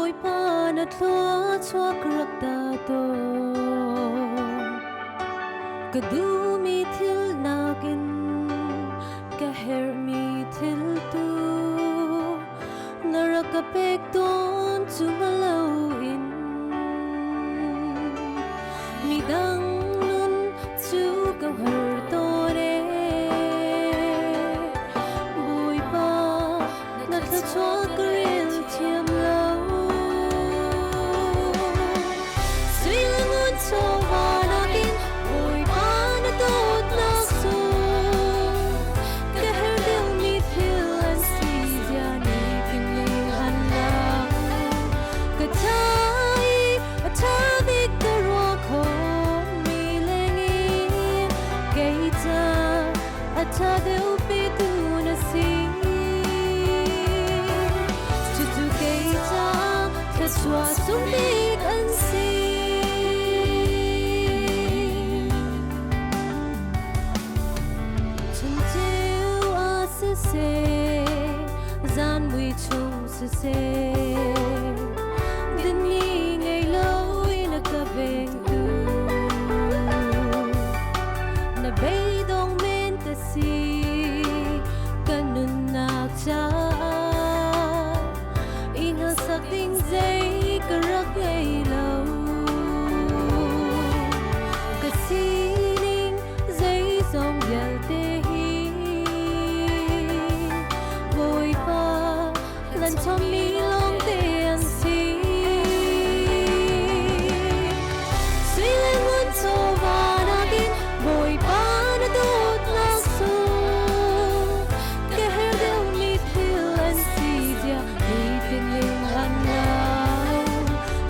bồi pa na thua chua krak ta to kadu mi thil nakin ka her mi thil tu naraka pek ton chumalo in mi dang nun chu ka har to re bồi pa na thua chua kril thiam lo suy ngun cho wa nakin bồi pa na tot na su ka her dil mi thil an si ja ni kin ni han na ka chai a cha bi ka ro kho mi lengi ke ta a cha dil bi tu na si chu ke ta ka chua sung bi an si se zan mui chung se din ni ngay lâu in a ka veng tu na bay dong men ta si kanun nak cha inga sak ding zay ka rak ngay lâu ka si ning zay song yal te lần cho mi long tiền si suy lên muốn cho và nakin bồi pa na tot na su ke her del mi thil an si dia mi tin ling han na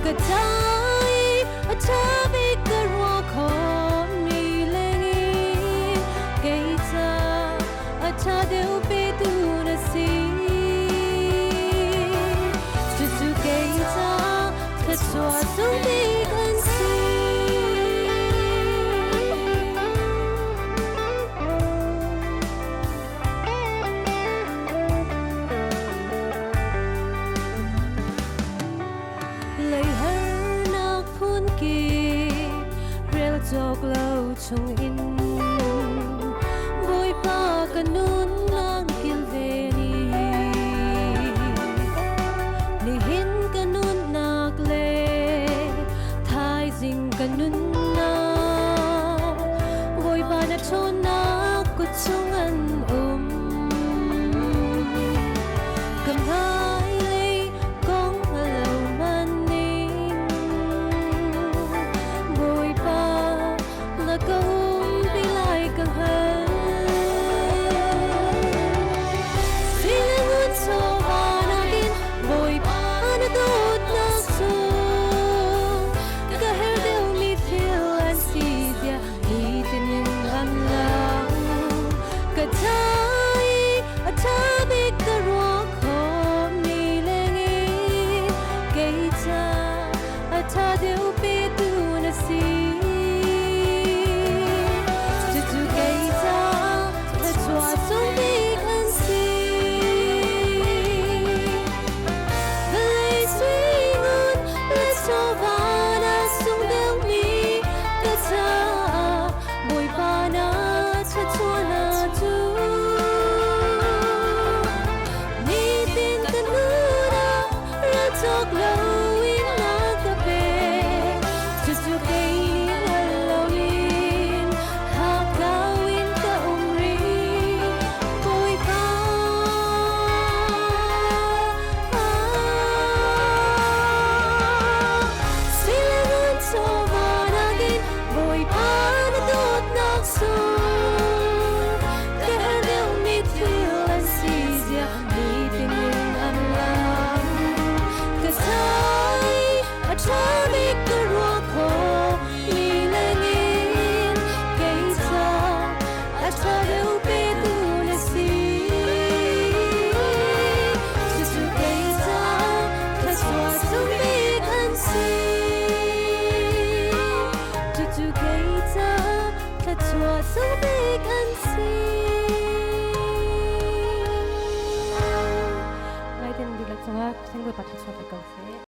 ka tai a cha bi ka ro kho mi lengi ke ta a cha del bi tu na si chua sung bi kan si lei har nak phun ki rel jok lo chung in bồi pa kanun lang kil ve ni ni hin kanun nak le ding kanun na bồi pa na chon na ko chung an cầm hai lei kong hello man ning bồi pa na ko bi lai ka han feeling good so nakin bồi pa na tot na su ka tai a cha bi ka ro kho mi lengi ke ta a cha dil bi tu na si chu ke ta a chua sung bi kan si lei sui ngun la so va na sung del mi ka ta bồi pa na cha chua na tu ni tin kan na ra chok lo in na ka pe chu ke hello in ha ka win ka umri bồi pa silengun so va nakin bồi pa na tot nak su chua sung bi kan si ai tin đi lạc xong á, xin quay bắt chua phải cầu sẽ